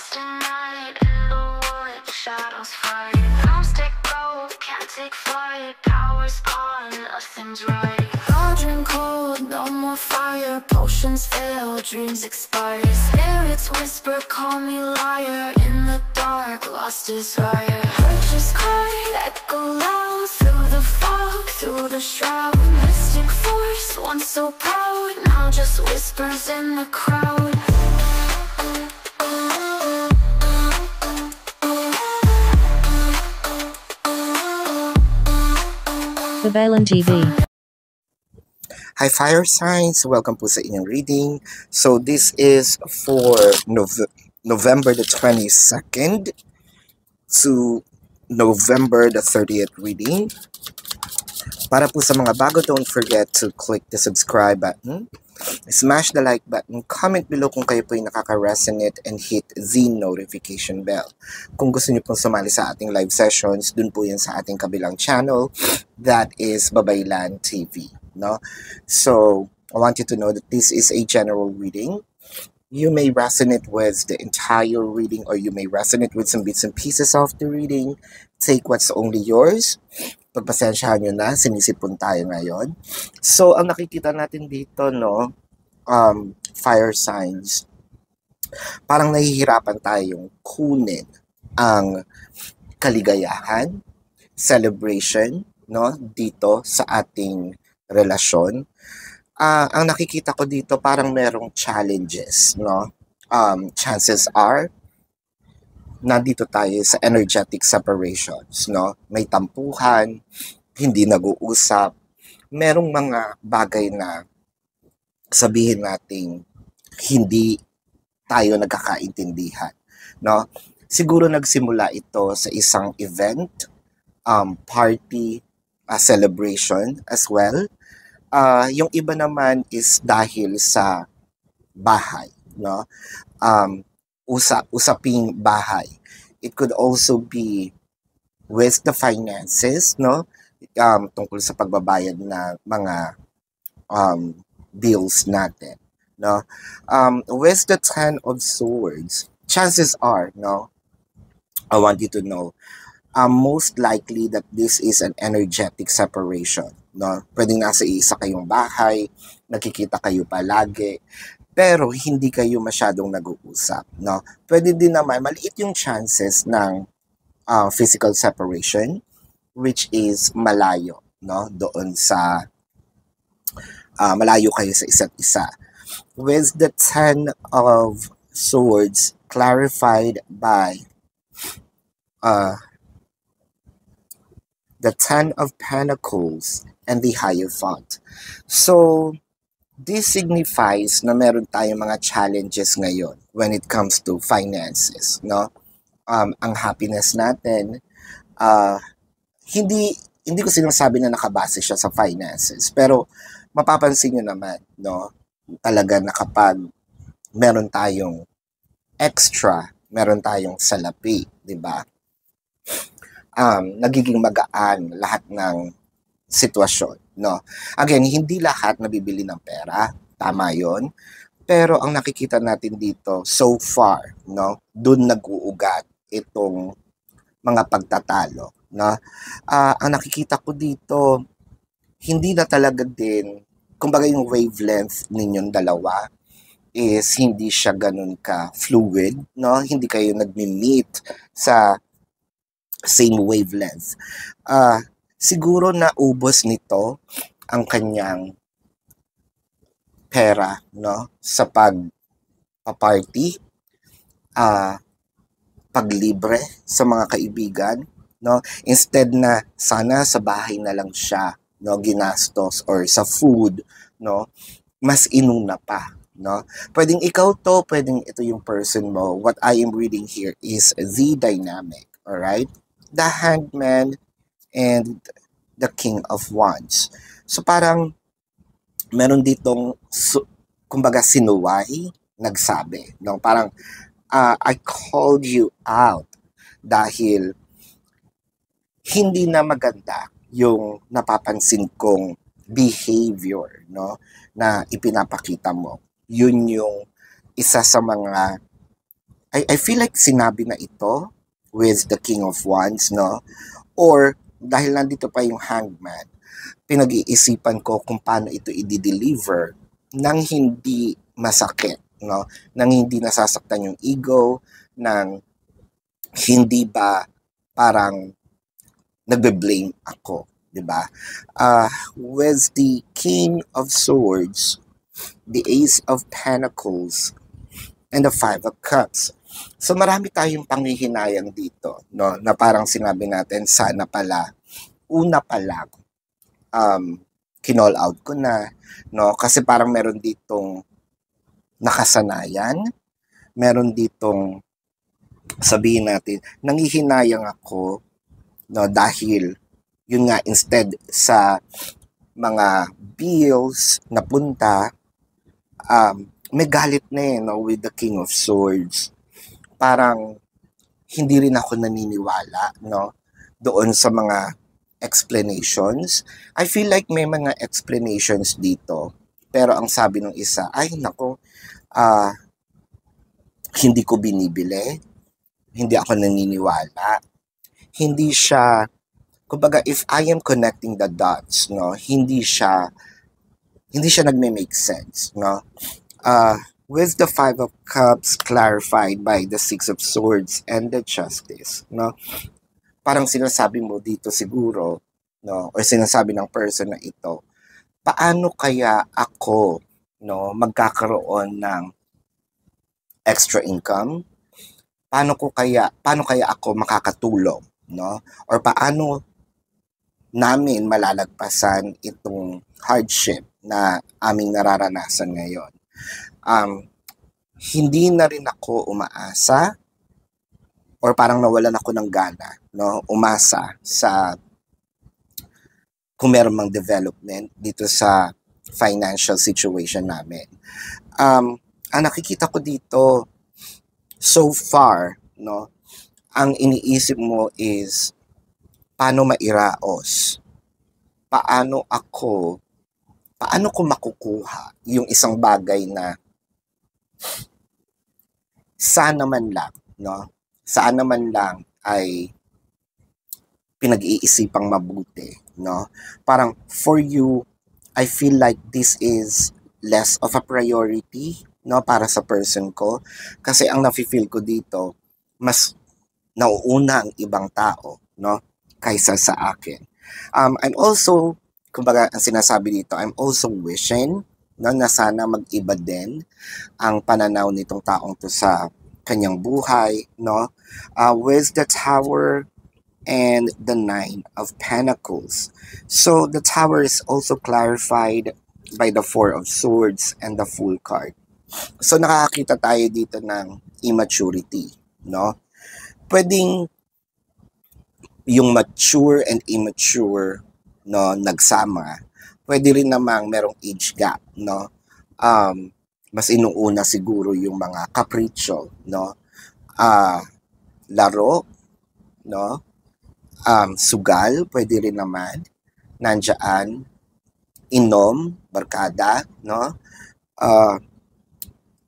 lost in night, in the wood, shadows fight. Don't take gold, can't take flight. Power's gone, nothing's right. Cauldron cold, no more fire. Potions fail, dreams expire. Spirits whisper, call me liar. In the dark, lost desire. Purchase cry, echo loud. Through the fog, through the shroud. Mystic force, once so proud, now just whispers in the crowd. Babalan TV. Hi Fire Signs! Welcome po sa inyong reading. So this is for November the 22nd to November the 30th reading. Para po sa mga bago, don't forget to click the subscribe button, smash the like button, comment below kung kayo po ay nakaka-resonate, and hit the notification bell. Kung gusto niyo pong sumali sa ating live sessions, dun po yan sa ating kabilang channel, that is Babaylan TV. No? So, I want you to know that this is a general reading. You may resonate with the entire reading or you may resonate with some bits and pieces of the reading. Take what's only yours. Pagpasensyahan nyo na, sinisipon tayo ngayon. So, ang nakikita natin dito, no, fire signs, parang nahihirapan tayong kunin ang kaligayahan, celebration, no, dito sa ating relasyon. Ang nakikita ko dito, parang merong challenges, no? Chances are, nandito tayo sa energetic separations, no? May tampuhan, hindi nag-uusap, merong mga bagay na sabihin nating hindi tayo nagkakaintindihan, no? Siguro nagsimula ito sa isang event, party, celebration as well. Yung iba naman is dahil sa bahay, no? Usaping bahay. It could also be with the finances, no? Tungkol sa pagbabayad na mga bills natin, no? With the 10 of Swords, chances are, no? I want you to know, most likely that this is an energetic separation, no? Pwedeng nasa isa kayong bahay, nakikita kayo palagi, pero hindi kayo masyadong nag-uusap, no? Pwede din naman, maliit yung chances ng physical separation, which is malayo, no? Doon sa, malayo kayo sa isa't isa. With the 10 of Swords, clarified by the 10 of Pentacles and the Hierophant. So, this signifies na meron tayong mga challenges ngayon when it comes to finances, no? Ang happiness natin, hindi ko sinasabi na nakabase siya sa finances, pero mapapansin nyo naman, no? Talaga na kapag meron tayong extra, meron tayong salapi, di ba? Nagiging magaan lahat ng sitwasyon, no? Again, hindi lahat nabibili ng pera, tama yon. Pero ang nakikita natin dito, so far, no, dun nag-uugat itong mga pagtatalo, no? Ang nakikita ko dito, hindi na talaga din, kumbaga yung wavelength ninyong dalawa is hindi siya ganun ka fluid, no? Hindi kayo nagmi-meet sa same wavelength. Siguro naubos nito ang kanyang pera, no? Sa pag-party, paglibre sa mga kaibigan, no? Instead na sana sa bahay na lang siya, no, ginastos, or sa food, no, mas inuna pa, no? Pwedeng ikaw to, pwedeng ito yung person mo. What I am reading here is the dynamic, alright? The Hangman and the King of Wands. So parang meron ditong kumbaga sinuway nagsabi, no? Parang I called you out dahil hindi na maganda yung napapansin kong behavior, no, na ipinapakita mo. Yun yung isa sa mga I feel like sinabi na ito with the King of Wands, no? Or dahil nandito pa yung Hangman, pinag-iisipan ko kung paano ito i-deliver nang hindi masakit, no? Nang hindi nasasaktan yung ego, nang hindi ba parang nagbe-blame ako, 'di ba? With the King of Swords, the Ace of Pentacles, and the Five of Cups. So marami tayong panghihinayang dito, no? Na parang sinabi natin, sana pala, una pa lang, kinall out ko na, no? Kasi parang meron ditong nakasanayan, meron ditong, sabihin natin, nanghihinayang ako, no? Dahil, yun nga, instead sa mga bills na punta, may galit na no, with the King of Swords. Parang hindi rin ako naniniwala, no, doon sa mga explanations. I feel like may mga explanations dito, pero ang sabi ng isa, ay nako, hindi ko binibili, hindi ako naniniwala, hindi siya, kumbaga, if I am connecting the dots, no, hindi siya nagme-make sense, no. With the Five of Cups clarified by the Six of Swords and the Justice, no? Parang sinasabi mo dito siguro, no, or sinasabi ng person na ito, paano kaya ako, no, magkakaroon ng extra income? Paano kaya ako makakatulong, no? Or paano namin malalagpasan itong hardship na aming nararanasan ngayon? Hindi na rin ako umaasa, or parang nawalan ako ng gana, no, umasa sa kung meron mang development dito sa financial situation namin. Ang nakikita ko dito so far, no, ang iniisip mo is paano mairaos, paano ko makukuha yung isang bagay na sana man lang ay pinag-iisipang mabuti, no? Parang for you, I feel like this is less of a priority, no, para sa person ko, kasi ang nafe-feel ko dito, mas nauuna ang ibang tao, no, kaysa sa akin. I'm also, kumbaga, ang sinasabi dito, I'm also wishing, no, na sana mag-iba din ang pananaw nitong taong to sa kanyang buhay, no? With the Tower and the Nine of Pentacles. So the Tower is also clarified by the Four of Swords and the Fool card. So nakakita tayo dito ng immaturity, no? Pwedeng yung mature and immature, no, nagsama. Pwede rin namang merong age gap, no? Mas inuuna siguro yung mga kapritsyo, no? Laro, no? Sugal, pwede rin naman. Nandiyan, inom, barkada, no?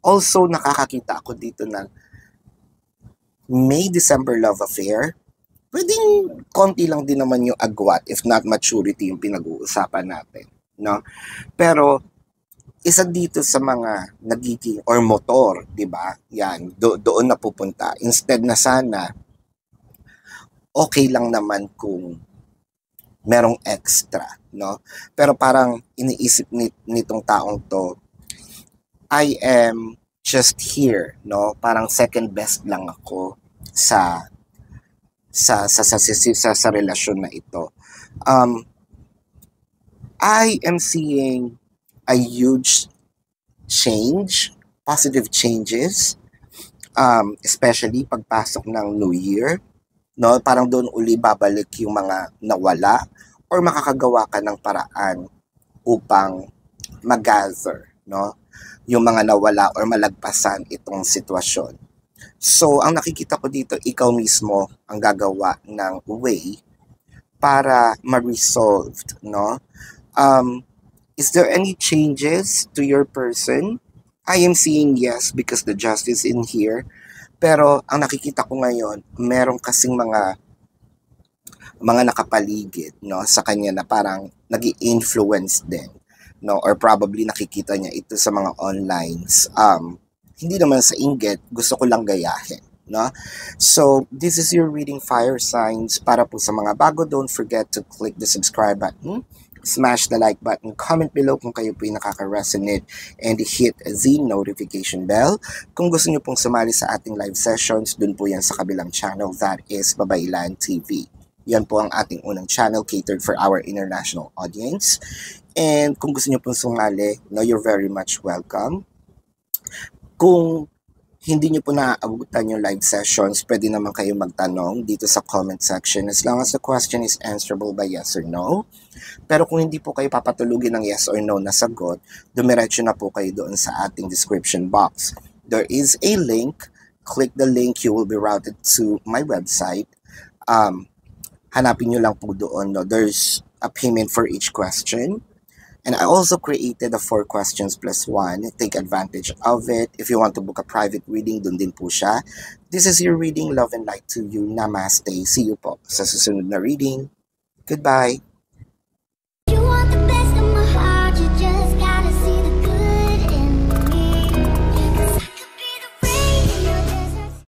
Also, nakakakita ako dito ng May-December love affair. Pwedeng konti lang din naman yung agwat, if not maturity yung pinag-uusapan natin, no? Pero isa dito sa mga nagiging or motor, 'di ba? Yan, doon napupunta. Instead na sana okay lang naman kung merong extra, no? Pero parang iniisip nitong taong to, I am just here, no? Parang second best lang ako sa relasyon na ito. I am seeing a huge change, positive changes, especially pagpasok ng New Year, no? Parang doon uli babalik yung mga nawala, or makakagawa ka ng paraan upang mag-gather, no, yung mga nawala or malagpasan itong sitwasyon. So, ang nakikita ko dito, ikaw mismo ang gagawa ng way para ma-resolved, no? Is there any changes to your person? I am seeing yes because the justice in here. Pero ang nakikita ko ngayon, meron kasing mga nakapaligid, no, sa kanya na parang nag-influence din, no, or probably nakikita niya ito sa mga onlines. Hindi naman sa inggit, gusto ko lang gayahin, no? So, this is your reading fire signs. Para po sa mga bago, don't forget to click the subscribe button, smash the like button, comment below kung kayo po yung nakaka-resonate, and hit the notification bell. Kung gusto nyo pong sumali sa ating live sessions, dun po yan sa kabilang channel, that is Babaylan TV. Yan po ang ating unang channel catered for our international audience. And kung gusto nyo pong sumali, no, you're very much welcome. Kung hindi nyo po naaabutan yung live sessions, pwede naman kayo magtanong dito sa comment section as long as the question is answerable by yes or no. Pero kung hindi po kayo papatulugin ng yes or no na sagot, dumiretso na po kayo doon sa ating description box. There is a link. Click the link, you will be routed to my website. Hanapin nyo lang po doon. No? There's a payment for each question. And I also created a 4 questions plus 1. Take advantage of it. If you want to book a private reading, dun din po siya. This is your reading. Love and light to you. Namaste. See you po sa susunod na reading. Goodbye.